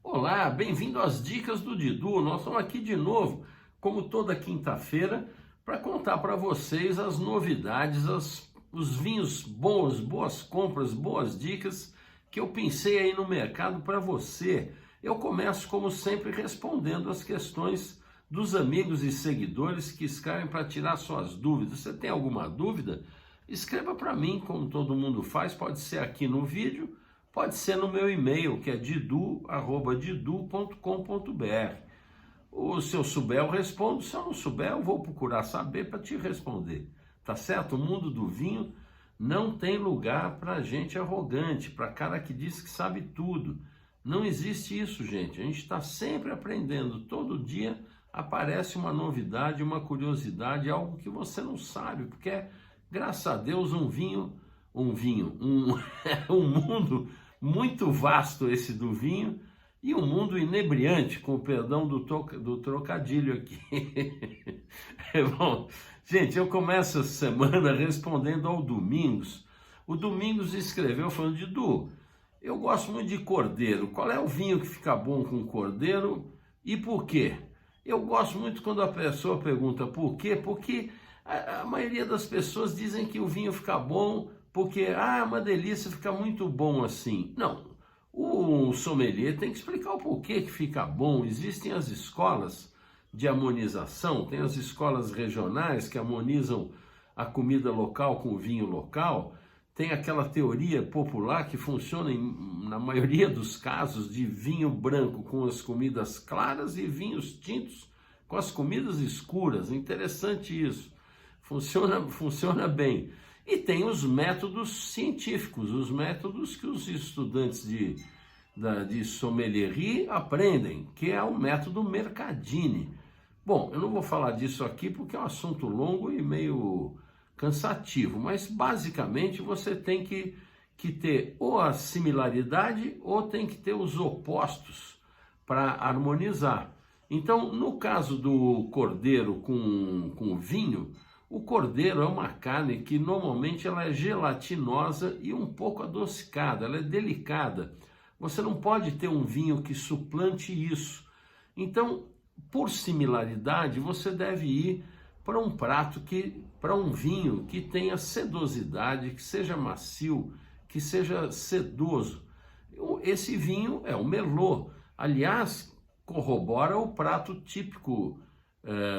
Olá, bem-vindo às Dicas do Didu. Nós estamos aqui de novo, como toda quinta-feira, para contar para vocês as novidades, os vinhos bons, boas compras, boas dicas que eu pensei aí no mercado para você. Eu começo, como sempre, respondendo as questões dos amigos e seguidores que escrevem para tirar suas dúvidas. Você tem alguma dúvida? Escreva para mim, como todo mundo faz, pode ser aqui no vídeo, pode ser no meu e-mail, que é didu@didu.com.br. Se eu souber, eu respondo. Se eu não souber, eu vou procurar saber para te responder. Tá certo? O mundo do vinho não tem lugar para gente arrogante, para cara que diz que sabe tudo. Não existe isso, gente. A gente está sempre aprendendo. Todo dia aparece uma novidade, uma curiosidade, algo que você não sabe, porque graças a Deus, um mundo muito vasto esse do vinho e um mundo inebriante, com o perdão do trocadilho aqui. Bom, gente, eu começo essa semana respondendo ao Domingos. O Domingos escreveu falando: Didu, eu gosto muito de cordeiro. Qual é o vinho que fica bom com cordeiro e por quê? Eu gosto muito quando a pessoa pergunta por quê, porque a maioria das pessoas dizem que o vinho fica bom porque, é uma delícia, fica muito bom assim. Não, o sommelier tem que explicar o porquê que fica bom. Existem as escolas de harmonização, tem as escolas regionais que harmonizam a comida local com o vinho local, tem aquela teoria popular que funciona na maioria dos casos de vinho branco com as comidas claras e vinhos tintos com as comidas escuras. Interessante isso. Funciona bem. E tem os métodos científicos, os métodos que os estudantes de sommelierie aprendem, que é o método Mercadini. Bom, eu não vou falar disso aqui porque é um assunto longo e meio cansativo, mas basicamente você tem que ter ou a similaridade ou tem que ter os opostos para harmonizar. Então, no caso do cordeiro com vinho, o cordeiro é uma carne que normalmente ela é gelatinosa e um pouco adocicada, ela é delicada. Você não pode ter um vinho que suplante isso. Então, por similaridade, você deve ir para um para um vinho que tenha sedosidade, que seja macio, que seja sedoso. Esse vinho é o Merlot. Aliás, corrobora o prato típico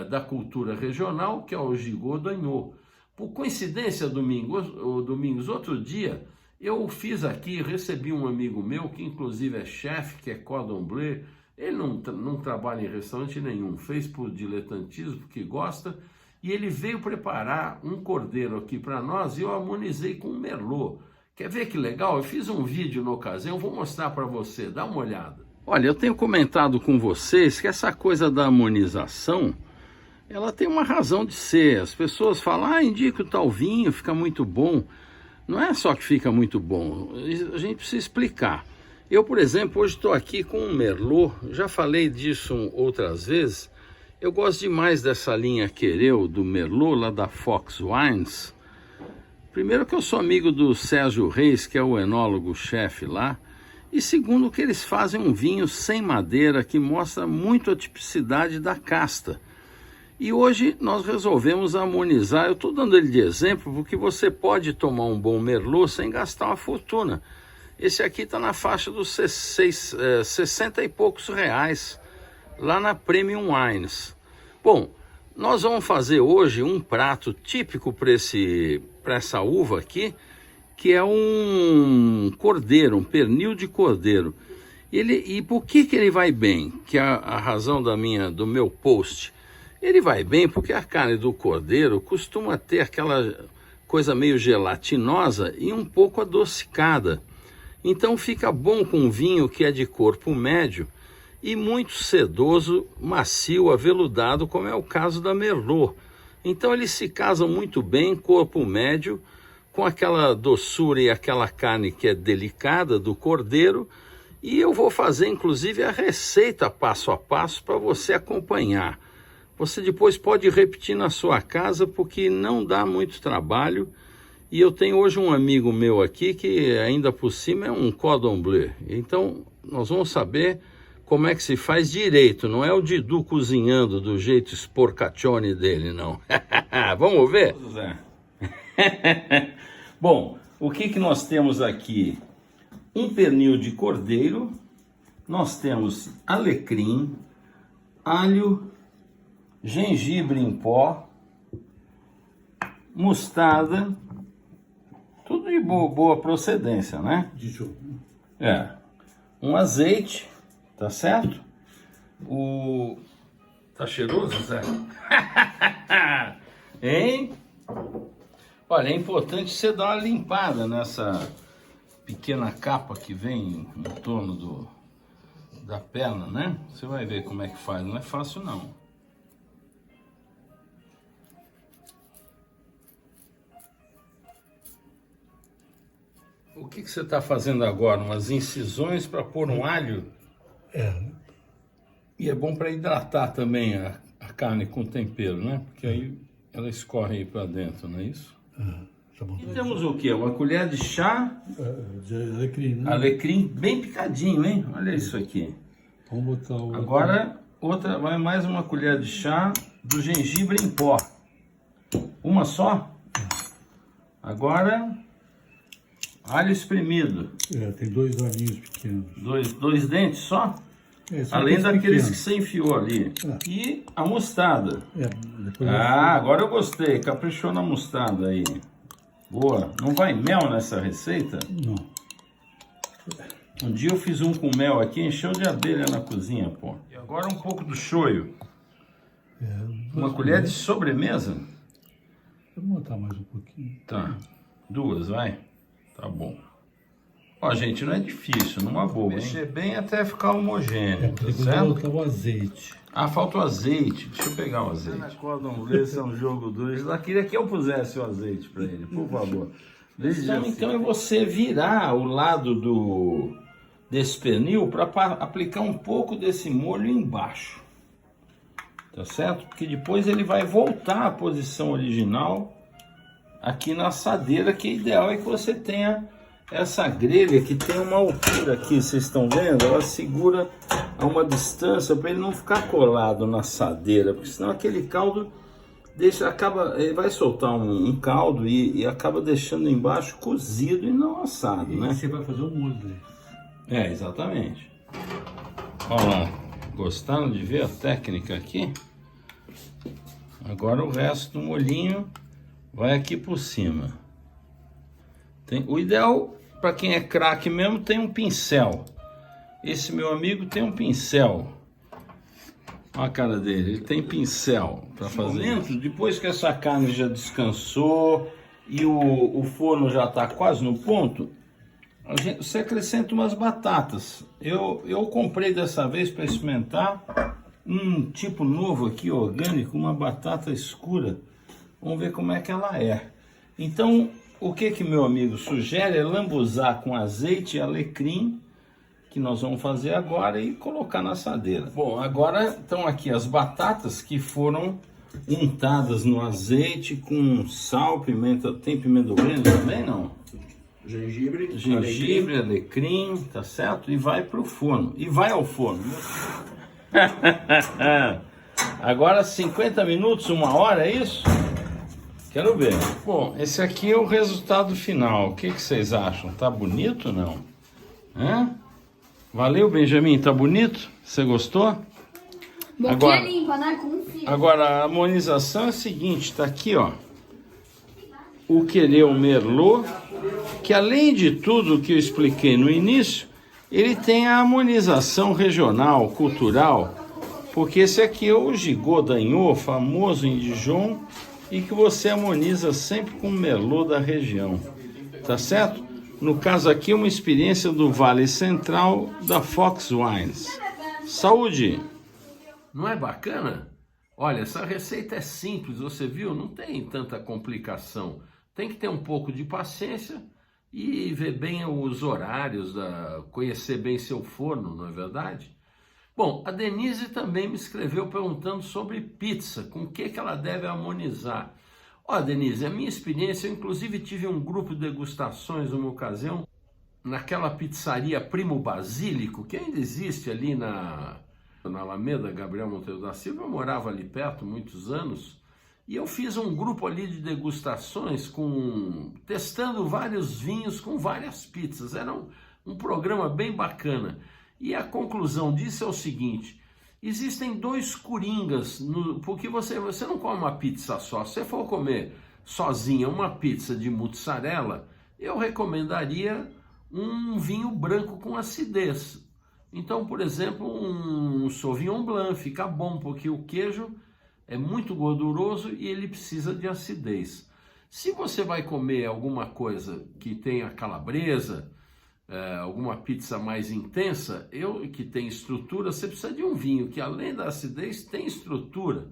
da cultura regional, que é o Gigot d'Agneau. Por coincidência, Domingos, outro dia eu fiz aqui, recebi um amigo meu, que inclusive é chefe, que é cordon bleu. Ele não trabalha em restaurante nenhum, fez por diletantismo, porque gosta, e ele veio preparar um cordeiro aqui para nós e eu harmonizei com um Merlot. Quer ver que legal? Eu fiz um vídeo na ocasião, vou mostrar para você, dá uma olhada. Olha, eu tenho comentado com vocês que essa coisa da harmonização, ela tem uma razão de ser. As pessoas falam, indica o tal vinho, fica muito bom. Não é só que fica muito bom, a gente precisa explicar. Eu, por exemplo, hoje estou aqui com um Merlot, já falei disso outras vezes. Eu gosto demais dessa linha Quereu do Merlot, lá da Fox Wines. Primeiro que eu sou amigo do Sérgio Reis, que é o enólogo-chefe lá. E segundo que eles fazem um vinho sem madeira que mostra muito a tipicidade da casta. E hoje nós resolvemos harmonizar. Eu estou dando ele de exemplo porque você pode tomar um bom Merlot sem gastar uma fortuna. Esse aqui está na faixa dos 60 e poucos reais, lá na Premium Wines. Bom, nós vamos fazer hoje um prato típico para essa uva aqui, que é um cordeiro, um pernil de cordeiro. E por que ele vai bem? Que é a razão do meu post. Ele vai bem porque a carne do cordeiro costuma ter aquela coisa meio gelatinosa e um pouco adocicada. Então fica bom com um vinho que é de corpo médio e muito sedoso, macio, aveludado, como é o caso da Merlot. Então eles se casam muito bem, corpo médio, com aquela doçura e aquela carne que é delicada do cordeiro. E eu vou fazer inclusive a receita passo a passo para você acompanhar. você depois pode repetir na sua casa, porque não dá muito trabalho. E eu tenho hoje um amigo meu aqui que ainda por cima é um cordon bleu. Então nós vamos saber como é que se faz direito. Não é o Didu cozinhando do jeito sporcaccione dele, não. Vamos ver? Bom, o que nós temos aqui? Um pernil de cordeiro. Nós temos alecrim, alho, gengibre em pó, mostarda. Tudo de boa procedência, né? Um azeite, tá certo? Tá cheiroso, Zé? Hein? Olha, é importante você dar uma limpada nessa pequena capa que vem em torno da perna, né? Você vai ver como é que faz, não é fácil não. O que você está fazendo agora? Umas incisões para pôr um alho? E é bom para hidratar também a carne com tempero, né? Porque aí ela escorre aí para dentro, não é isso? Tá bom. E temos o quê? Uma colher de chá De alecrim, né? alecrim bem picadinho, hein? Olha isso aqui. Vamos botar o... Agora, vai mais uma colher de chá do gengibre em pó. Uma só? Agora... alho espremido. Tem 2 alhinhos pequenos. Dois dentes só? São Além aqueles daqueles pequenos. que você enfiou ali. E a mostarda. Depois Agora eu gostei. Caprichou na mostarda aí. Boa. Não vai mel nessa receita? Não. Um dia eu fiz um com mel aqui, encheu de abelha na cozinha, pô. E agora um pouco do shoyu. Uma colher de sobremesa? Vamos botar mais um pouquinho. Tá. 2, vai. Tá bom. Ó, gente, não é difícil, numa boa. Mexer bem até ficar homogêneo, tá Depois eu certo? vou botar o azeite. Falta o azeite. Deixa eu pegar o azeite. Cordon bleu, esse é um jogo duro. Ela queria que eu pusesse o azeite para ele, por favor. Então é você virar o lado desse pernil para aplicar um pouco desse molho embaixo. Tá certo? Porque depois ele vai voltar à posição original aqui na assadeira, que ideal é que você tenha essa grelha que tem uma altura aqui, vocês estão vendo? Ela segura a uma distância para ele não ficar colado na assadeira, porque senão aquele caldo ele vai soltar um caldo e acaba deixando embaixo cozido e não assado, né? E você vai fazer o molho dele. Exatamente. Olha lá, gostaram de ver a técnica aqui? Agora o resto do molhinho vai aqui por cima. O ideal, para quem é craque mesmo, tem um pincel. Esse meu amigo tem um pincel. Olha a cara dele, ele tem pincel para fazer isso. Depois que essa carne já descansou e o forno já está quase no ponto, você acrescenta umas batatas. Eu comprei dessa vez para experimentar um tipo novo aqui, orgânico, uma batata escura. Vamos ver como é que ela é. Então, o que meu amigo sugere é lambuzar com azeite e alecrim, que nós vamos fazer agora, e colocar na assadeira. Bom, agora estão aqui as batatas que foram untadas no azeite com sal, pimenta. Tem pimenta do reino também, não? Gengibre, alecrim, tá certo? E vai pro forno. E vai ao forno. Agora 50 minutos, 1 hora, é isso? Quero ver. Bom, esse aqui é o resultado final. O que vocês acham? Tá bonito ou não? Valeu, Benjamin? Tá bonito? Você gostou? Boquinha limpa, né? Confia. Agora, a harmonização é a seguinte, tá aqui, ó. O quereu Merlot, que além de tudo que eu expliquei no início, ele tem a harmonização regional, cultural, porque esse aqui é o Gigot d'Agneau, famoso em Dijon, e que você harmoniza sempre com o Merlot da região, tá certo? No caso aqui, uma experiência do Vale Central da Fox Wines. Saúde! Não é bacana? Olha, essa receita é simples, você viu? Não tem tanta complicação. Tem que ter um pouco de paciência e ver bem os horários, conhecer bem seu forno, não é verdade? Bom, a Denise também me escreveu perguntando sobre pizza, com o que ela deve harmonizar. Ó, Denise, a minha experiência, eu inclusive tive um grupo de degustações numa ocasião, naquela pizzaria Primo Basílico, que ainda existe ali na Alameda Gabriel Monteiro da Silva. Eu morava ali perto muitos anos, e eu fiz um grupo ali de degustações testando vários vinhos com várias pizzas. Era um programa bem bacana. E a conclusão disso é o seguinte: existem dois coringas, porque você não come uma pizza só. Se você for comer sozinha uma pizza de mussarela, eu recomendaria um vinho branco com acidez. Então, por exemplo, um Sauvignon Blanc fica bom, porque o queijo é muito gorduroso e ele precisa de acidez. Se você vai comer alguma coisa que tenha calabresa, alguma pizza mais intensa, que tem estrutura, você precisa de um vinho que, além da acidez, tem estrutura.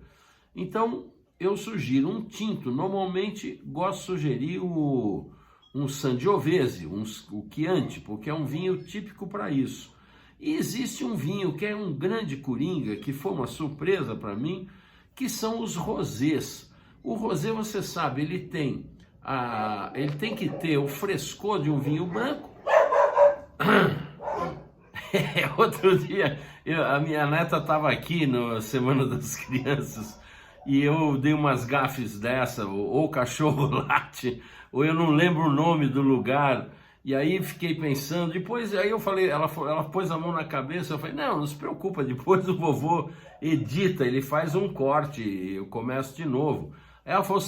Então, eu sugiro um tinto. Normalmente, gosto de sugerir um Sangiovese, o Chianti, porque é um vinho típico para isso. E existe um vinho que é um grande coringa, que foi uma surpresa para mim, que são os rosés. O rosé, você sabe, ele tem que ter o frescor de um vinho branco. Outro dia, a minha neta estava aqui na Semana das Crianças e eu dei umas gafes dessa, ou cachorro late, ou eu não lembro o nome do lugar, e aí fiquei pensando. Depois aí eu falei, ela pôs a mão na cabeça, eu falei, não se preocupa, depois o vovô edita, ele faz um corte, eu começo de novo. Ela falou,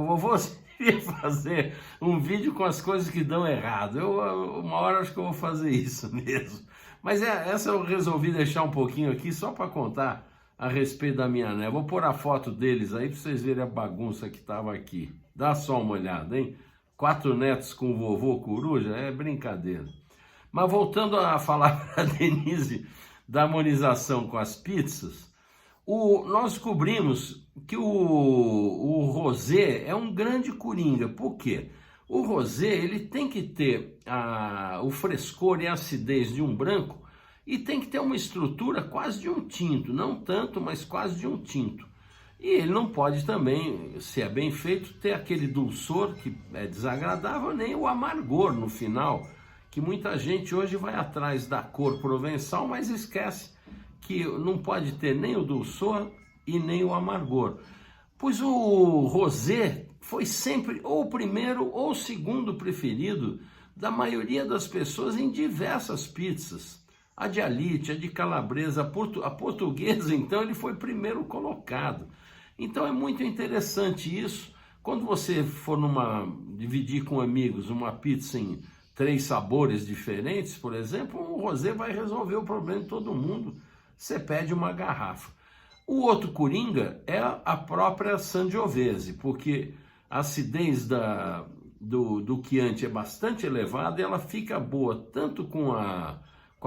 vovô, ia fazer um vídeo com as coisas que dão errado. Uma hora acho que eu vou fazer isso mesmo. Mas essa eu resolvi deixar um pouquinho aqui só para contar a respeito da minha neta. Vou pôr a foto deles aí para vocês verem a bagunça que estava aqui. Dá só uma olhada, hein? 4 netos com o vovô coruja, é brincadeira. Mas voltando a falar para a Denise da harmonização com as pizzas, nós descobrimos que o rosé é um grande coringa. Por quê? O rosé, ele tem que ter o frescor e a acidez de um branco e tem que ter uma estrutura quase de um tinto, não tanto, mas quase de um tinto. E ele não pode também, se é bem feito, ter aquele dulçor que é desagradável, nem o amargor no final, que muita gente hoje vai atrás da cor provençal, mas esquece que não pode ter nem o dulçor e nem o amargor. Pois o rosé foi sempre ou o primeiro ou o segundo preferido da maioria das pessoas em diversas pizzas. A de alite, a de calabresa, a portuguesa, então, ele foi primeiro colocado. Então é muito interessante isso. Quando você for dividir com amigos uma pizza em 3 sabores diferentes, por exemplo, o rosé vai resolver o problema de todo mundo. Você pede uma garrafa. O outro coringa é a própria Sangiovese, porque a acidez do Chianti é bastante elevada e ela fica boa tanto com a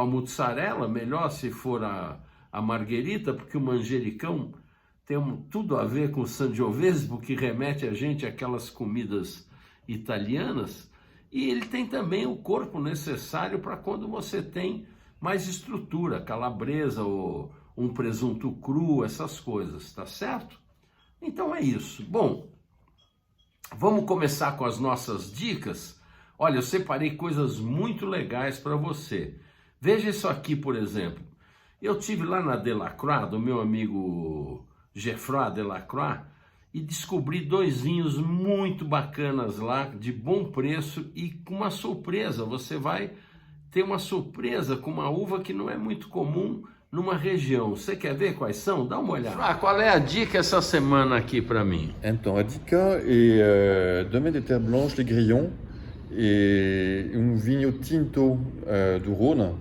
mussarela, melhor se for a margherita, porque o manjericão tem tudo a ver com o Sangiovese, porque remete a gente àquelas comidas italianas, e ele tem também o corpo necessário para quando você tem mais estrutura, calabresa ou um presunto cru, essas coisas, tá certo? Então é isso. Bom, vamos começar com as nossas dicas. Olha, eu separei coisas muito legais para você. Veja isso aqui, por exemplo. Eu tive lá na Delacroix, do meu amigo Geoffroy Delacroix, e descobri 2 vinhos muito bacanas lá, de bom preço e com uma surpresa. Você vai ter uma surpresa com uma uva que não é muito comum numa região. Você quer ver quais são? Dá uma olhada. Qual é a dica essa semana aqui para mim? Então, a dica é Domaine des Terres Blanches, Les Grillons, e vinho tinto do Rhône.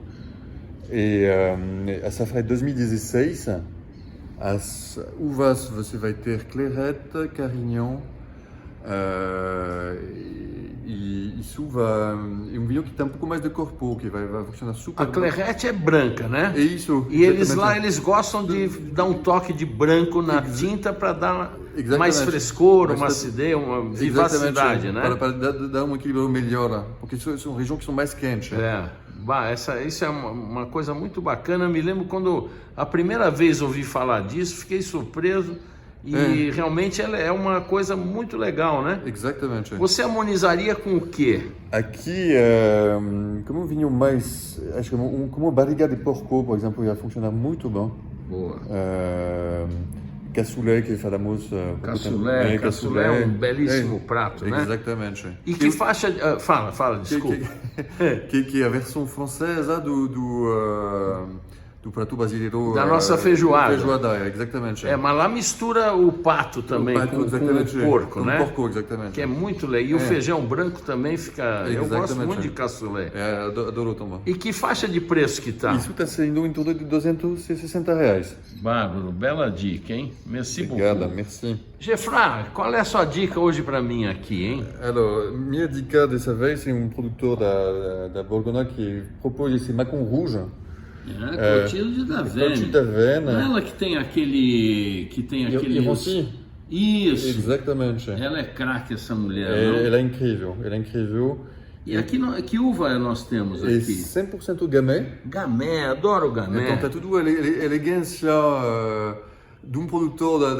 A safra é 2016. As uvas você vai ter Clairette, Carignan, e isso é vinho que tem um pouco mais de corpo, que vai funcionar super. A Clairette é branca, né? É isso. E eles gostam de dar um toque de branco na tinta para dar mais frescor, uma acidez, uma vivacidade, né? Para dar um equilíbrio melhor, porque são regiões que são mais quentes. Bah, isso é uma coisa muito bacana. Eu me lembro quando a primeira vez ouvi falar disso, fiquei surpreso e realmente ela é uma coisa muito legal, né? Exatamente. Você harmonizaria com o quê? Aqui, como um vinho mais, acho que como barriga de porco, por exemplo, ia funcionar muito bem. Boa. Cassoulet, que falamos. Cassoulet é um belíssimo prato, né? Exatamente. E que faixa... Fala, desculpa. Que é a versão francesa do prato brasileiro. Da nossa feijoada. Feijoada, exatamente. Mas lá mistura o pato também com o porco, né? Com o porco, exatamente. Que é muito legal. E o feijão branco também fica... Eu gosto muito de cassoulet. Adoro também. E que faixa de preço que tá? Isso está saindo em torno de R$260. Bárbaro, bela dica, hein? Merci Obrigada, beaucoup. merci. Gefra, qual é a sua dica hoje para mim aqui, hein? Alors, minha dica dessa vez é produtor da Bourgogne que propôs esse Macon Rouge. Clotilde da Vene. Clotilde da Vene. Ela que tem aquele... Ivancy. Isso. Exatamente. Ela é craque, essa mulher, não? Ela é incrível, E aqui, que uva nós temos É aqui? 100% Gamay. Gamay, adoro Gamay. Então, está tudo a elegância de produtor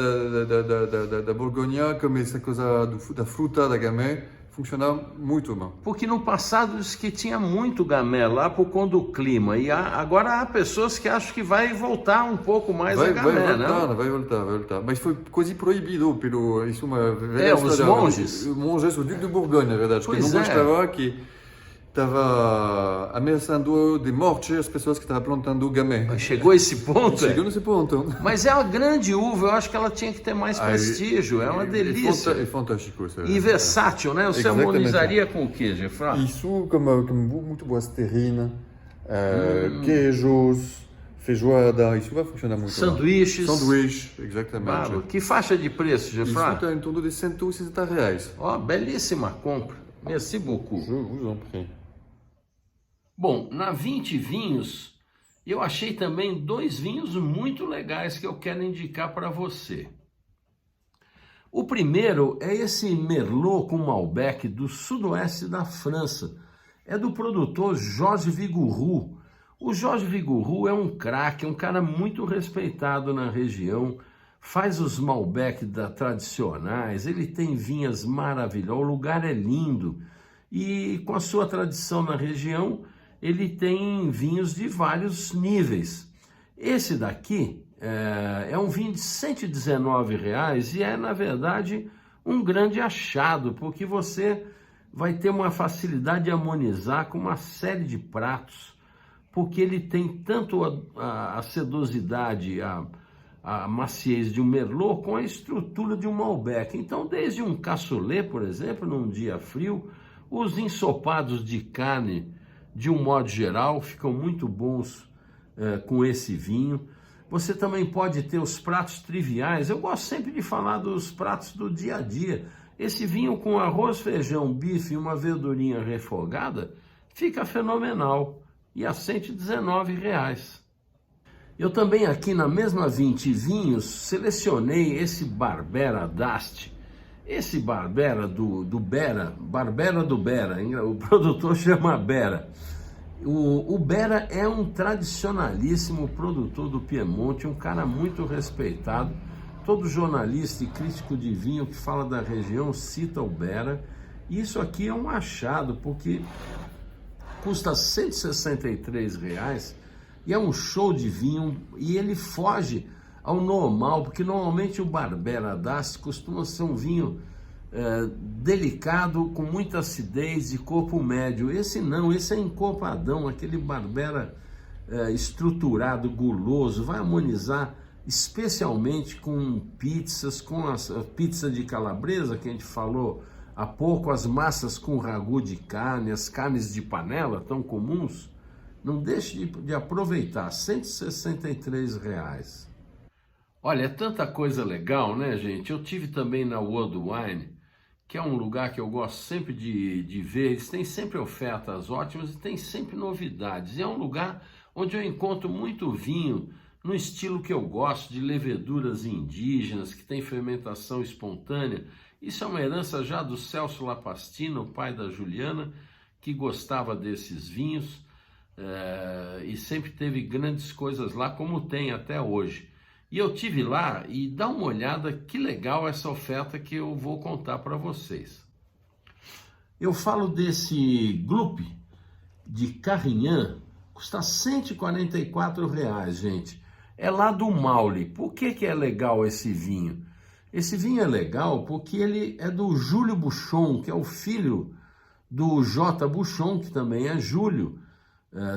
da Bourgogne, como essa coisa da fruta da Gamay, funciona muito bem. Porque no passado disse que tinha muito Gamay lá por conta do clima. E agora há pessoas que acham que vai voltar um pouco mais a Gamay, né? Vai voltar. Mas foi quase proibido pelo... Isso os monges. Os monges, o Duque de Bourgogne, na verdade. Pois que não gostava que estava ameaçando de morte as pessoas que estavam plantando Gamay. Chegou a esse ponto? Chegou nesse ponto. Mas é uma grande uva, eu acho que ela tinha que ter mais prestígio, é uma delícia. É fantástico. E versátil, né? Você harmonizaria com o que, Gefra? Isso, como muito boas terrines, queijos, feijoada, isso vai funcionar muito bem. Sanduíche, exatamente. Claro. Que faixa de preço, Gefra? Isso está em torno de R$160. Ó, belíssima compra. Merci beaucoup. Je vous en prie. Bom, na 20 vinhos, eu achei também 2 vinhos muito legais que eu quero indicar para você. O primeiro é esse Merlot com Malbec do sudoeste da França. É do produtor Georges Vigouroux. O Georges Vigouroux é um craque, um cara muito respeitado na região, faz os Malbec tradicionais, ele tem vinhas maravilhosas, o lugar é lindo. E com a sua tradição na região, ele tem vinhos de vários níveis. Esse daqui é um vinho de R$119 e é, na verdade, um grande achado, porque você vai ter uma facilidade de harmonizar com uma série de pratos, porque ele tem tanto a sedosidade, a maciez de um Merlot com a estrutura de um Malbec. Então, desde um cassoulet, por exemplo, num dia frio, os ensopados de carne, de um modo geral, ficam muito bons com esse vinho. Você também pode ter os pratos triviais. Eu gosto sempre de falar dos pratos do dia a dia. Esse vinho com arroz, feijão, bife e uma verdurinha refogada fica fenomenal. E a R$119. Eu também aqui na mesma 20 vinhos selecionei esse Barbera d'Asti. Esse Barbera do Bera, Barbera do Bera, o produtor chama Bera. O Bera é um tradicionalíssimo produtor do Piemonte, um cara muito respeitado. Todo jornalista e crítico de vinho que fala da região cita o Bera. E isso aqui é um achado, porque custa R$163 e é um show de vinho e ele foge ao normal, porque normalmente o Barbera d'Asti costuma ser um vinho delicado, com muita acidez, de corpo médio. Esse não, esse é encorpadão, aquele Barbera estruturado, guloso, vai harmonizar especialmente com pizzas, com a pizza de calabresa que a gente falou há pouco, as massas com ragu de carne, as carnes de panela tão comuns. Não deixe de aproveitar, R$163. Olha, é tanta coisa legal, né, gente? Eu tive também na World Wine, que é um lugar que eu gosto sempre de ver. Eles têm sempre ofertas ótimas e tem sempre novidades. E é um lugar onde eu encontro muito vinho no estilo que eu gosto, de leveduras indígenas, que tem fermentação espontânea. Isso é uma herança já do Celso Lapastina, o pai da Juliana, que gostava desses vinhos. e sempre teve grandes coisas lá, como tem até hoje. E eu tive lá e dá uma olhada, que legal essa oferta que eu vou contar para vocês. Eu falo desse Glup de Carignan, custa R$ 144, gente. É lá do Maule. Por que é legal esse vinho? Esse vinho é legal porque ele é do Júlio Bouchon, que é o filho do J. Bouchon, que também é Júlio,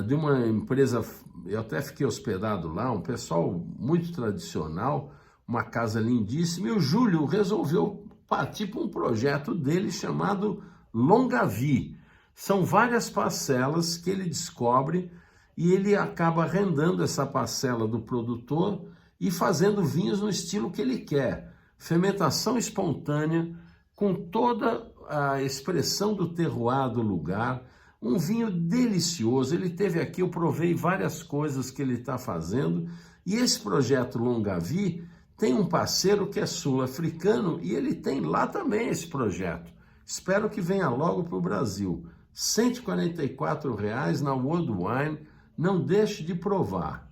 de uma empresa, eu até fiquei hospedado lá, um pessoal muito tradicional, uma casa lindíssima, e o Júlio resolveu partir para um projeto dele chamado Longa Vie. São várias parcelas que ele descobre e ele acaba arrendando essa parcela do produtor e fazendo vinhos no estilo que ele quer. Fermentação espontânea, com toda a expressão do terroir do lugar, um vinho delicioso. Ele teve aqui, eu provei várias coisas que ele está fazendo, e esse projeto Longa Vie tem um parceiro que é sul-africano e ele tem lá também esse projeto. Espero que venha logo para o Brasil. R$ 144 na World Wine, não deixe de provar.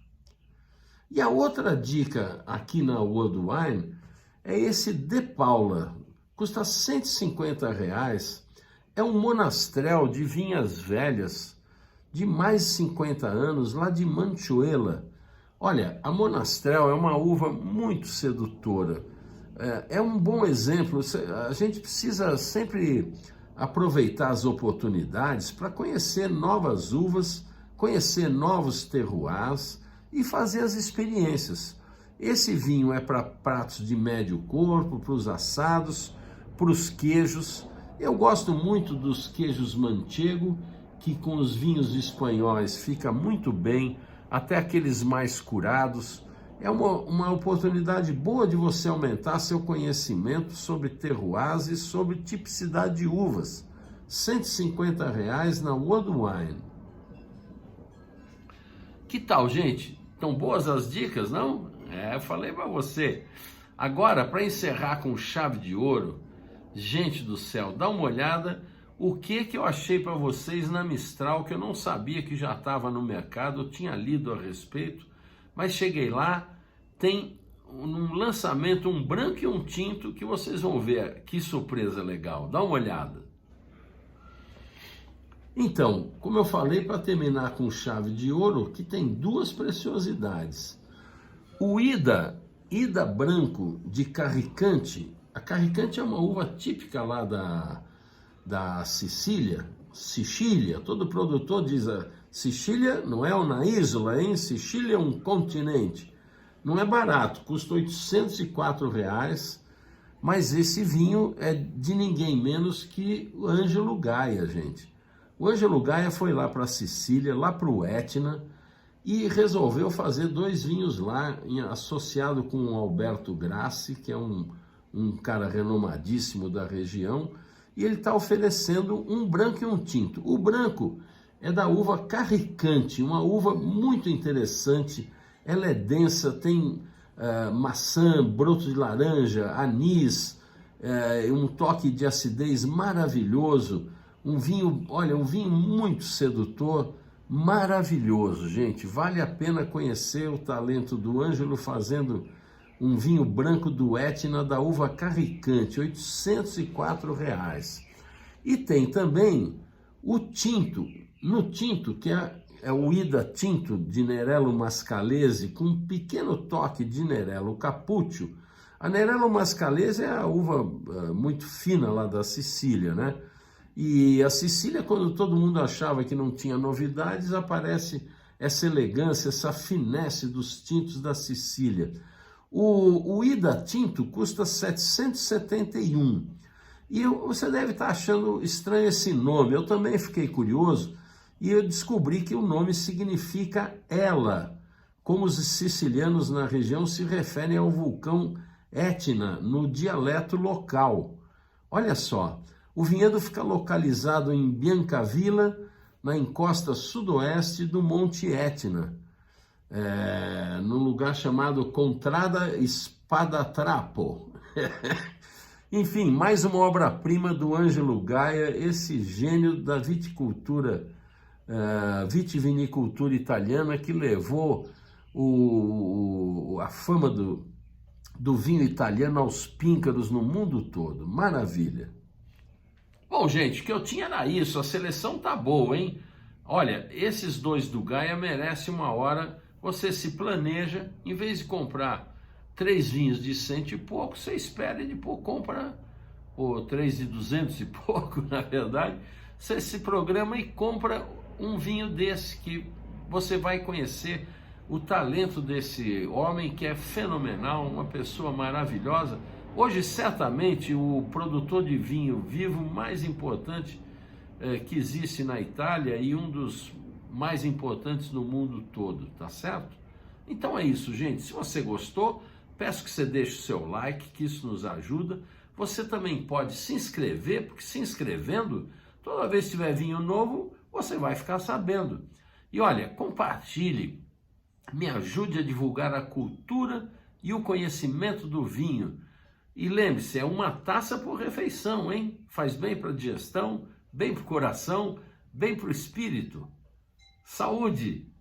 E a outra dica aqui na World Wine é esse De Paula, custa R$ 150, é um monastrel de vinhas velhas de mais de 50 anos, lá de Manchuela. Olha, a monastrel é uma uva muito sedutora, é um bom exemplo. A gente precisa sempre aproveitar as oportunidades para conhecer novas uvas, conhecer novos terroirs e fazer as experiências. Esse vinho é para pratos de médio corpo, para os assados, para os queijos. Eu gosto muito dos queijos manchego, que com os vinhos espanhóis fica muito bem, até aqueles mais curados. É uma oportunidade boa de você aumentar seu conhecimento sobre terroirs e sobre tipicidade de uvas. R$ 150 na World Wine. Que tal, gente? Estão boas as dicas, não? Eu falei para você. Agora, para encerrar com chave de ouro, gente do céu, dá uma olhada o que eu achei para vocês na Mistral, que eu não sabia que já estava no mercado, eu tinha lido a respeito, mas cheguei lá, tem um lançamento, um branco e um tinto, que vocês vão ver, que surpresa legal, dá uma olhada. Então, como eu falei, para terminar com chave de ouro, que tem duas preciosidades. O Ida Branco de Carricante. A Carricante é uma uva típica lá da Sicília, todo produtor diz, Sicília não é uma isla, hein? Sicília é um continente. Não é barato, custa R$ 804, mas esse vinho é de ninguém menos que o Ângelo Gaia, gente. O Ângelo Gaia foi lá para a Sicília, lá para o Etna, e resolveu fazer dois vinhos lá, associado com o Alberto Grassi, que é um cara renomadíssimo da região, e ele está oferecendo um branco e um tinto. O branco é da uva Carricante, uma uva muito interessante, ela é densa, tem maçã, broto de laranja, anis, um toque de acidez maravilhoso, um vinho, olha, um vinho muito sedutor, maravilhoso, gente. Vale a pena conhecer o talento do Ângelo fazendo um vinho branco do Etna da uva Carricante, R$ 804. E tem também o tinto, no tinto, que é o Ida Tinto de Nerello Mascalese, com um pequeno toque de Nerello Cappuccio. A Nerello Mascalese é a uva muito fina lá da Sicília, né? E a Sicília, quando todo mundo achava que não tinha novidades, aparece essa elegância, essa finesse dos tintos da Sicília. O Ida Tinto custa R$ 771. E você deve estar achando estranho esse nome. Eu também fiquei curioso e eu descobri que o nome significa ela, como os sicilianos na região se referem ao vulcão Etna no dialeto local. Olha só, o vinhedo fica localizado em Biancavilla, na encosta sudoeste do Monte Etna, num lugar chamado Contrada Spadatrapo. Enfim, mais uma obra-prima do Ângelo Gaia, esse gênio da viticultura vitivinicultura italiana que levou a fama do vinho italiano aos píncaros no mundo todo. Maravilha! Bom, gente, o que eu tinha era isso. A seleção tá boa, hein? Olha, esses dois do Gaia merecem uma hora. Você se planeja, em vez de comprar 3 vinhos de 100 e pouco, você espera e depois compra 3 de 200 e pouco, na verdade. Você se programa e compra um vinho desse que você vai conhecer o talento desse homem que é fenomenal, uma pessoa maravilhosa. Hoje, certamente, o produtor de vinho vivo mais importante que existe na Itália e um dos mais importantes no mundo todo, tá certo? Então é isso, gente. Se você gostou, peço que você deixe o seu like, que isso nos ajuda. Você também pode se inscrever, porque se inscrevendo, toda vez que tiver vinho novo, você vai ficar sabendo. E olha, compartilhe, me ajude a divulgar a cultura e o conhecimento do vinho. E lembre-se, é uma taça por refeição, hein? Faz bem para a digestão, bem para o coração, bem para o espírito. Saúde!